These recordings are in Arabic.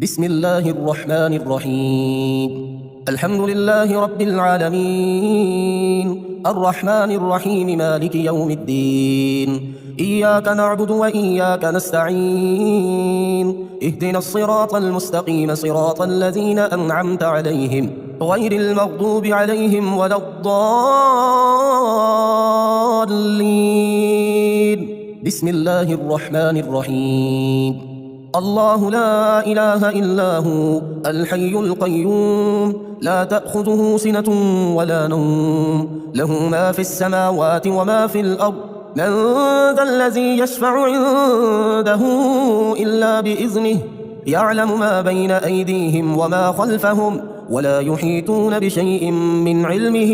بسم الله الرحمن الرحيم. الحمد لله رب العالمين، الرحمن الرحيم، مالك يوم الدين. إياك نعبد وإياك نستعين، اهدنا الصراط المستقيم، صراط الذين أنعمت عليهم غير المغضوب عليهم ولا الضالين. بسم الله الرحمن الرحيم. الله لا إله إلا هو الحي القيوم، لا تأخذه سنة ولا نوم، له ما في السماوات وما في الأرض. من ذا الذي يشفع عنده إلا بإذنه، يعلم ما بين أيديهم وما خلفهم، ولا يحيطون بشيء من علمه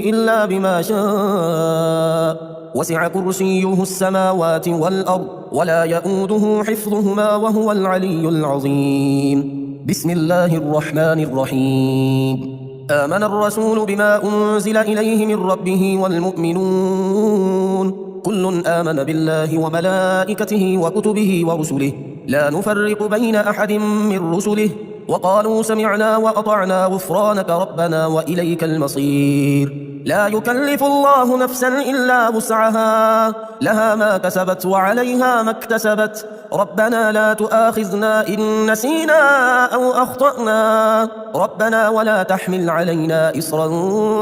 إلا بما شاء. وسع كرسيه السماوات والأرض، ولا يؤوده حفظهما، وهو العلي العظيم. بسم الله الرحمن الرحيم. آمن الرسول بما أنزل إليه من ربه والمؤمنون كل آمن بالله وملائكته وكتبه ورسله، لا نفرق بين أحد من رسله، وقالوا سمعنا وأطعنا غفرانك ربنا وإليك المصير. لا يكلف الله نفسا إلا وسعها، لها ما كسبت وعليها ما اكتسبت. ربنا لا تؤاخذنا إن نسينا أو أخطأنا، ربنا ولا تحمل علينا إصرا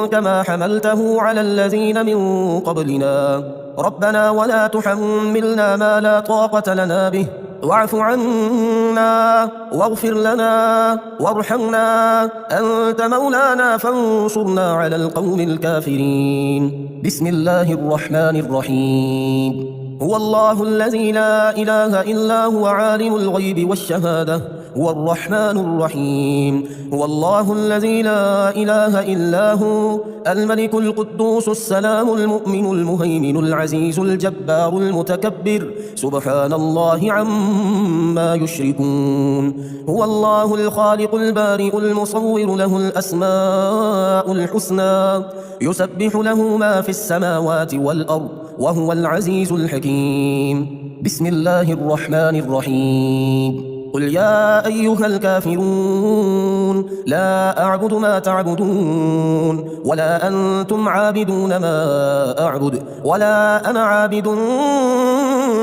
كما حملته على الذين من قبلنا، ربنا ولا تحملنا ما لا طاقة لنا به، واعف عنا واغفر لنا وارحمنا، أنت مولانا فانصرنا على القوم الكافرين. بسم الله الرحمن الرحيم. هو الله الذي لا إله إلا هو عالم الغيب والشهادة، هو الرحمن الرحيم. هو الله الذي لا إله إلا هو الملك القدوس السلام المؤمن المهيمن العزيز الجبار المتكبر، سبحان الله عما يشركون. هو الله الخالق البارئ المصور، له الأسماء الحسنى، يسبح له ما في السماوات والأرض، وهو العزيز الحكيم. بسم الله الرحمن الرحيم. قل يا أيها الكافرون لا أعبد ما تعبدون، ولا أنتم عابدون ما أعبد، ولا أنا عابد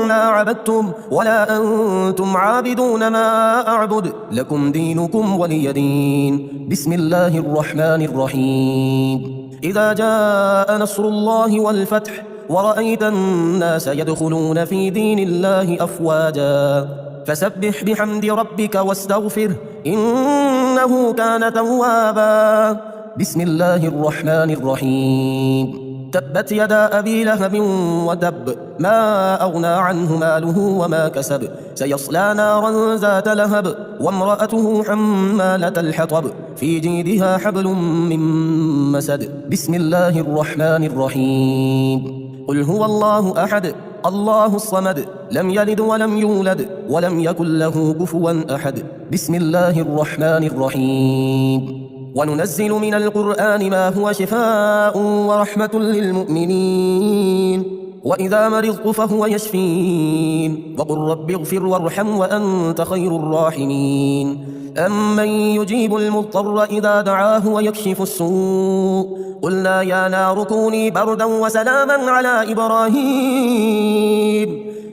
ما عبدتم، ولا أنتم عابدون ما أعبد، لكم دينكم ولي دين. بسم الله الرحمن الرحيم. إذا جاء نصر الله والفتح، ورأيت الناس يدخلون في دين الله أفواجا، فسبح بحمد ربك واستغفره، إنه كان توابا. بسم الله الرحمن الرحيم. تبت يدا أبي لهب وتب، ما أغنى عنه ماله وما كسب، سيصلى نارا ذات لهب، وامرأته حمالة الحطب، في جيدها حبل من مسد. بسم الله الرحمن الرحيم. قل هو الله أحد الله الصمد، لم يلد ولم يولد ولم يكن له كفوا أحد. بسم الله الرحمن الرحيم. وننزل من القرآن ما هو شفاء ورحمة للمؤمنين، وإذا مرضت فهو يشفين، وقل رب اغفر وارحم وأنت خير الراحمين. أمن يجيب المضطر إذا دعاه ويكشف السوء، قلنا يا نار كوني بردا وسلاما على إبراهيم،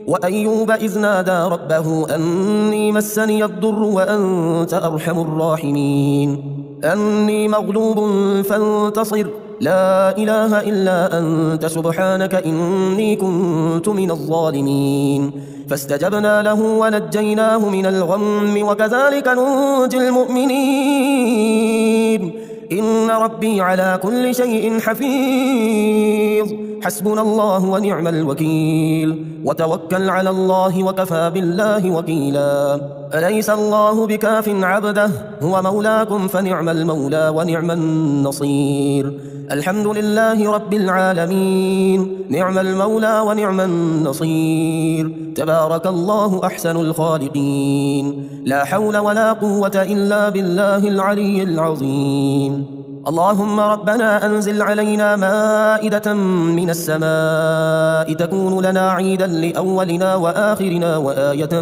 وأيوب إذ نادى ربه أني مسني الضر وأنت أرحم الراحمين، أني مغلوب فانتصر، لا إله إلا أنت سبحانك إني كنت من الظالمين. فاستجبنا له ونجيناه من الغم، وكذلك ننجي المؤمنين. إن ربي على كل شيء حفيظ، حسبنا الله ونعم الوكيل، وتوكل على الله وكفى بالله وكيلا. أليس الله بكاف عبده، هو مولاكم فنعم المولى ونعم النصير. الحمد لله رب العالمين، نعم المولى ونعم النصير. تبارك الله أحسن الخالقين، لا حول ولا قوة إلا بالله العلي العظيم. اللهم ربنا أنزل علينا مائدة من السماء تكون لنا عيدا لأولنا وآخرنا وآية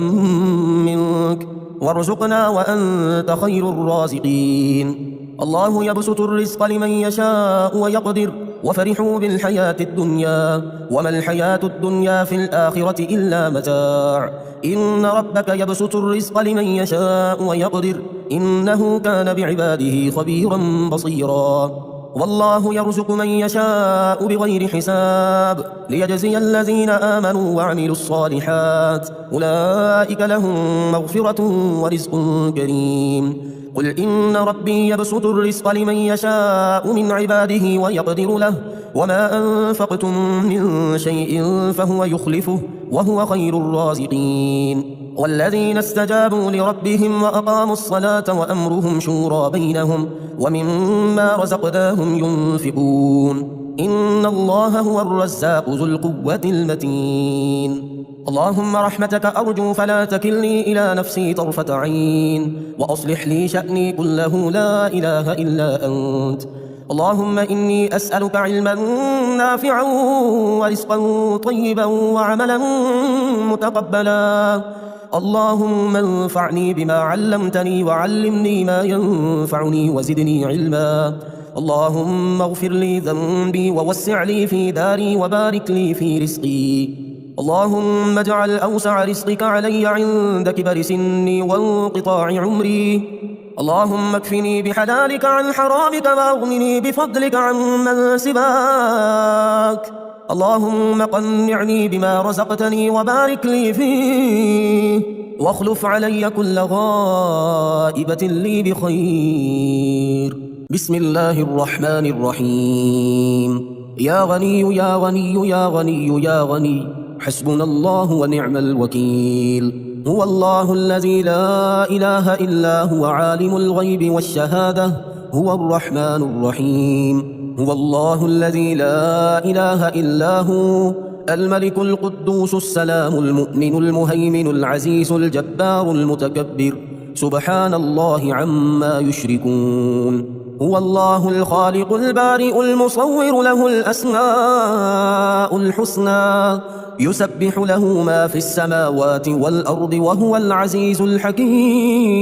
منك، وارزقنا وأنت خير الرازقين. الله يبسط الرزق لمن يشاء ويقدر وفرحوا بالحياة الدنيا وما الحياة الدنيا في الآخرة إلا متاع. إن ربك يبسط الرزق لمن يشاء ويقدر إنه كان بعباده خبيرا بصيرا. والله يرزق من يشاء بغير حساب ليجزي الذين آمنوا وعملوا الصالحات أولئك لهم مغفرة ورزق كريم. قل إن ربي يبسط الرزق لمن يشاء من عباده ويقدر له وما أنفقتم من شيء فهو يخلفه وهو خير الرازقين. والذين استجابوا لربهم وأقاموا الصلاة وأمرهم شورى بينهم ومما رزقناهم ينفقون. إن الله هو الرزاق ذو القوة المتين. اللهم رحمتك أرجو فلا تكلني إلى نفسي طرفة عين وأصلح لي شأني كله لا إله إلا أنت. اللهم إني أسألك علما نافعا ورزقا طيبا وعملا متقبلا. اللهم انفعني بما علمتني وعلمني ما ينفعني وزدني علما. اللهم اغفر لي ذنبي ووسع لي في داري وبارك لي في رزقي. اللهم اجعل أوسع رزقك علي عند كبر سني وانقطاع عمري. اللهم اكفني بحلالك عن حرامك واغنني بفضلك عن من سواك. اللهم قنعني بما رزقتني وبارك لي فيه واخلف علي كل غائبة لي بخير. بسم الله الرحمن الرحيم. يا غني يا غني يا غني يا غني حسبنا الله ونعم الوكيل. هو الله الذي لا إله إلا هو عالم الغيب والشهادة هو الرحمن الرحيم. هو الله الذي لا إله إلا هو الملك القدوس السلام المؤمن المهيمن العزيز الجبار المتكبر سبحان الله عما يشركون. هو الله الخالق البارئ المصور له الأسماء الحسنى يسبح له ما في السماوات والأرض وهو العزيز الحكيم.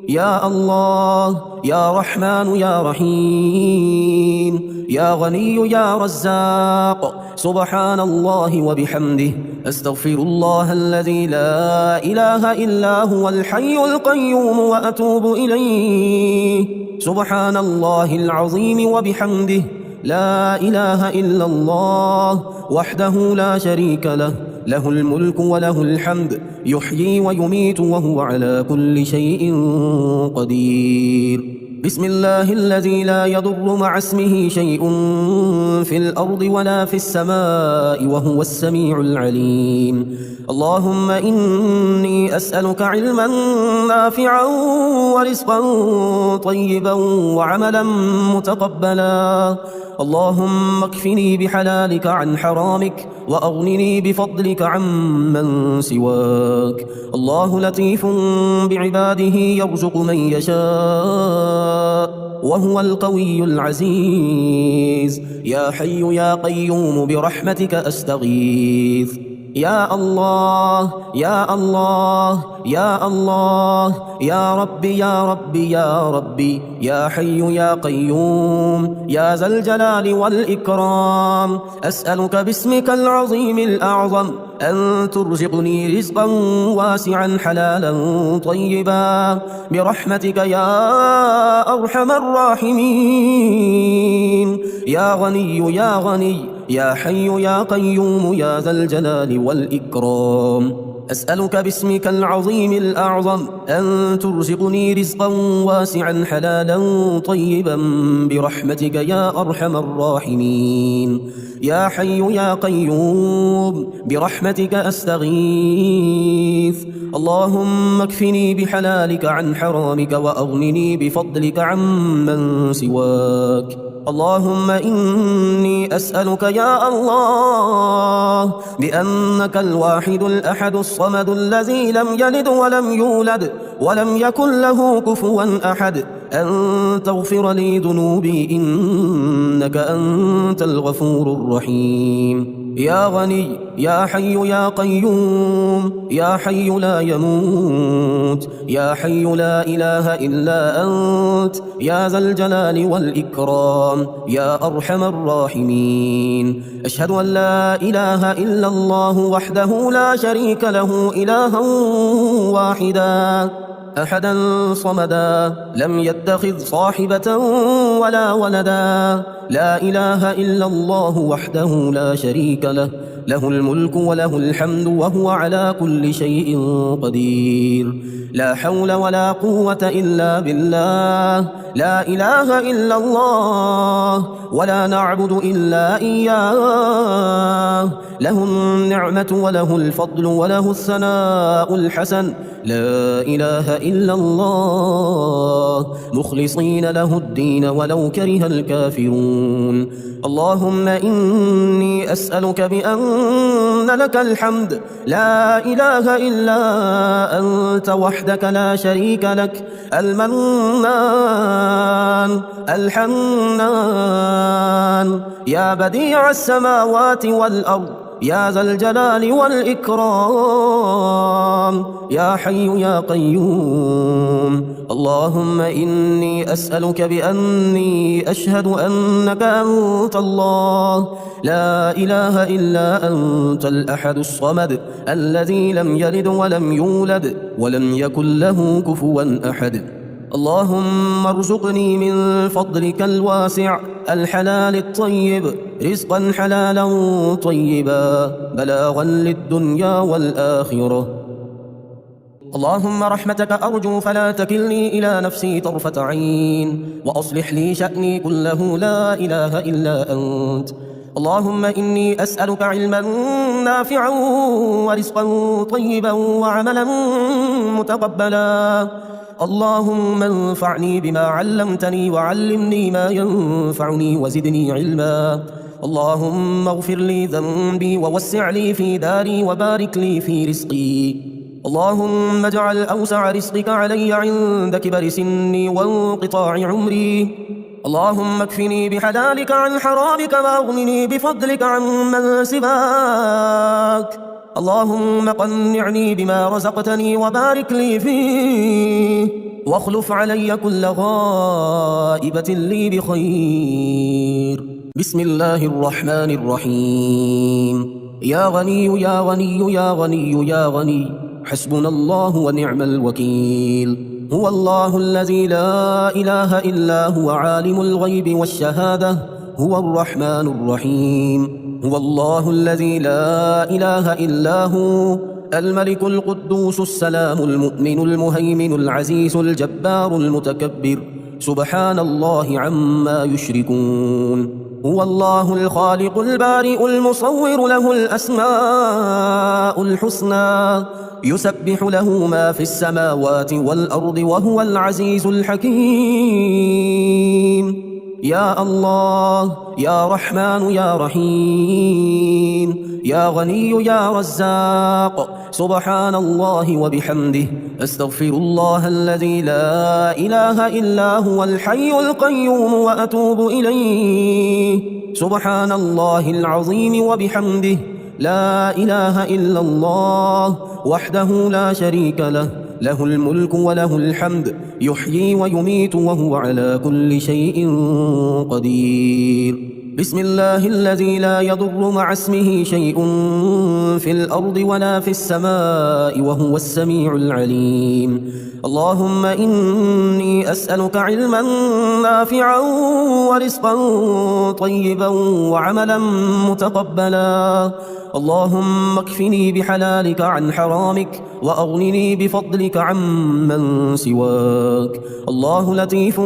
يا الله يا رحمن يا رحيم يا غني يا رزاق سبحان الله وبحمده أستغفر الله الذي لا إله إلا هو الحي القيوم وأتوب إليه. سبحان الله العظيم وبحمده لا إله إلا الله وحده لا شريك له له الملك وله الحمد يحيي ويميت وهو على كل شيء قدير. بسم الله الذي لا يضر مع اسمه شيء في الأرض ولا في السماء وهو السميع العليم. اللهم إني أسألك علما نافعا ورزقا طيبا وعملا متقبلا. اللهم اكفني بحلالك عن حرامك وأغنني بفضلك عمن سواك. الله لطيف بعباده يرزق من يشاء وهو القوي العزيز. يا حي يا قيوم برحمتك أستغيث. يا الله يا الله يا الله يا ربي يا ربي يا ربي يا حي يا قيوم يا ذا الجلال والإكرام أسألك باسمك العظيم الأعظم أن ترزقني رزقا واسعا حلالا طيبا برحمتك يا أرحم الراحمين. يا غني يا غني يا حي يا قيوم يا ذا الجلال والإكرام أسألك باسمك العظيم الأعظم أن ترزقني رزقا واسعا حلالا طيبا برحمتك يا أرحم الراحمين. يا حي يا قيوم برحمتك أستغيث. اللهم اكفني بحلالك عن حرامك وأغنني بفضلك عمن سواك. اللهم إني أسألك يا الله بأنك الواحد الأحد الصمد الذي لم يلد ولم يولد ولم يكن له كفوا أحد أن تغفر لي ذنوبي إنك أنت الغفور الرحيم. يا غني يا حي يا قيوم يا حي لا يموت يا حي لا إله إلا أنت يا ذا الجلال والإكرام يا أرحم الراحمين. أشهد أن لا إله إلا الله وحده لا شريك له إلها واحدا أحدا صمدا لم يتخذ صاحبة ولا ولدا. لا إله إلا الله وحده لا شريك له له الملك وله الحمد وهو على كل شيء قدير. لا حول ولا قوة إلا بالله. لا إله إلا الله ولا نعبد إلا إياه. له النعمة وله الفضل وله الثناء الحسن. لا إله إلا الله مخلصين له الدين ولو كره الكافرون. اللهم إني أسألك بأن لك الحمد لا إله إلا أنت وحدك لا شريك لك المنان الحنان يا بديع السماوات والأرض يا ذا الجلال والإكرام يا حي يا قيوم. اللهم إني أسألك بأني أشهد أنك أنت الله لا إله إلا أنت الأحد الصمد الذي لم يلد ولم يولد ولم يكن له كفوا أحد. اللهم ارزقني من فضلك الواسع الحلال الطيب رزقا حلالا طيبا بلاغا للدنيا والآخرة. اللهم رحمتك أرجو فلا تكلني إلى نفسي طرفة عين وأصلح لي شأني كله لا إله إلا أنت. اللهم إني أسألك علما نافعا ورزقا طيبا وعملا متقبلا. اللهم انفعني بما علمتني وعلمني ما ينفعني وزدني علما. اللهم اغفر لي ذنبي ووسع لي في داري وبارك لي في رزقي. اللهم اجعل أوسع رزقك علي عند كبر سني وانقطاع عمري. اللهم اكفني بحلالك عن حرامك واغنني بفضلك عن من سواك. اللهم قنعني بما رزقتني وبارك لي فيه واخلف علي كل غائبة لي بخير. بسم الله الرحمن الرحيم. يا غني يا غني يا غني يا غني حسبنا الله ونعم الوكيل. هو الله الذي لا إله إلا هو عالم الغيب والشهادة هو الرحمن الرحيم. هو الله الذي لا إله إلا هو الملك القدوس السلام المؤمن المهيمن العزيز الجبار المتكبر سبحان الله عما يشركون. هو الله الخالق البارئ المصور له الأسماء الحسنى يسبح له ما في السماوات والأرض وهو العزيز الحكيم. يا الله يا رحمن يا رحيم يا غني يا رزاق سبحان الله وبحمده أستغفر الله الذي لا إله إلا هو الحي القيوم وأتوب إليه. سبحان الله العظيم وبحمده لا إله إلا الله وحده لا شريك له له الملك وله الحمد يحيي ويميت وهو على كل شيء قدير. بسم الله الذي لا يضر مع اسمه شيء في الأرض ولا في السماء وهو السميع العليم. اللهم إني أسألك علما نافعا ورزقا طيبا وعملا متقبلا. اللهم اكفني بحلالك عن حرامك وأغنني بفضلك عمن سواك. الله لطيف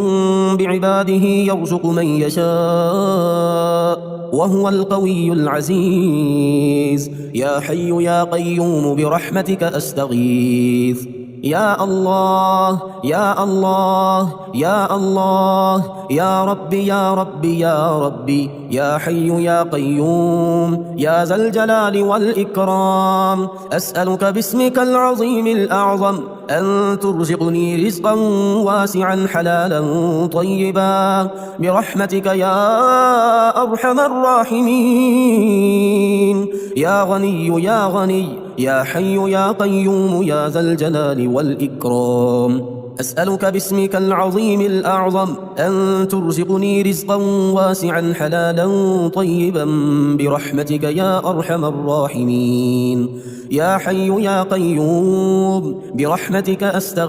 بعباده يرزق من يشاء وهو القوي العزيز. يا حي يا قيوم برحمتك أستغيث يا الله يا الله يا الله يا ربي يا ربي يا ربي يا حي يا قيوم يا ذا الجلال والإكرام أسألك باسمك العظيم الأعظم أن ترزقني رزقا واسعا حلالا طيبا برحمتك يا أرحم الراحمين يا غني يا غني يا حي يا قيوم يا ذا الجلال والإكرام أسألك باسمك العظيم الأعظم أن ترزقني رزقا واسعا حلالا طيبا برحمتك يا أرحم الراحمين يا حي يا قيوم برحمتك أستغيث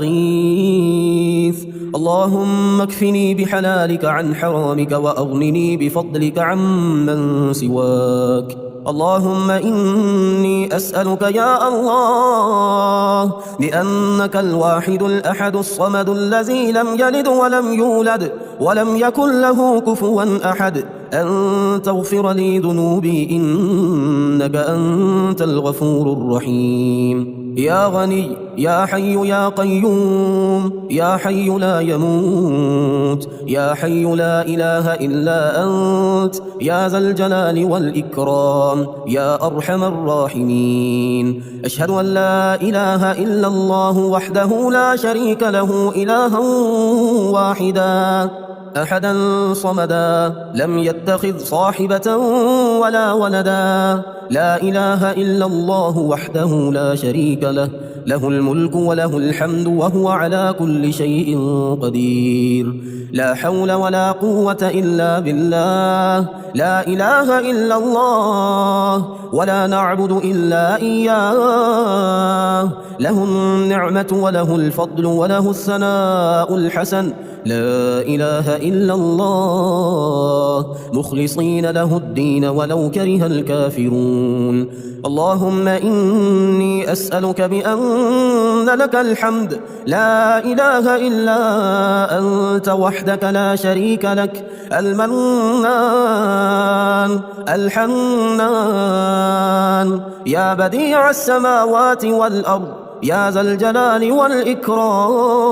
اللهم اكفني بحلالك عن حرامك وأغنني بفضلك عمن سواك اللهم إني أسألك يا الله بأنك الواحد الأحد الصمد الذي لم يلد ولم يولد ولم يكن له كفوا أحد أن تغفر لي ذنوبي إنك أنت الغفور الرحيم يا غني يا حي يا قيوم يا حي لا يموت يا حي لا إله إلا أنت يا ذا الجلال والإكرام يا أرحم الراحمين أشهد أن لا إله إلا الله وحده لا شريك له إلها واحدا أحدا صمدا لم يتخذ صاحبة ولا ولدا لا إله إلا الله وحده لا شريك له له الملك وله الحمد وهو على كل شيء قدير لا حول ولا قوة إلا بالله لا إله إلا الله ولا نعبد إلا إياه له النعمة وله الفضل وله الثناء الحسن لا إله إلا الله مخلصين له الدين ولو كره الكافرون اللهم إني أسألك بأن لك الحمد لا إله إلا أنت وحدك لا شريك لك المنان الحنان يا بديع السماوات والأرض يا ذا الجلال والإكرام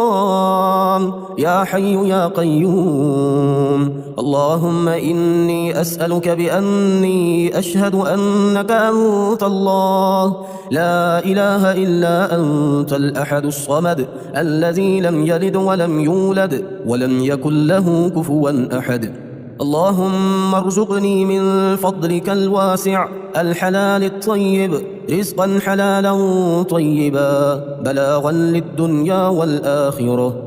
يا حي يا قيوم اللهم إني أسألك بأني أشهد أنك أنت الله لا إله إلا أنت الأحد الصمد الذي لم يلد ولم يولد ولم يكن له كفوا أحد اللهم ارزقني من فضلك الواسع الحلال الطيب رزقا حلالا طيبا بلاغا للدنيا والآخرة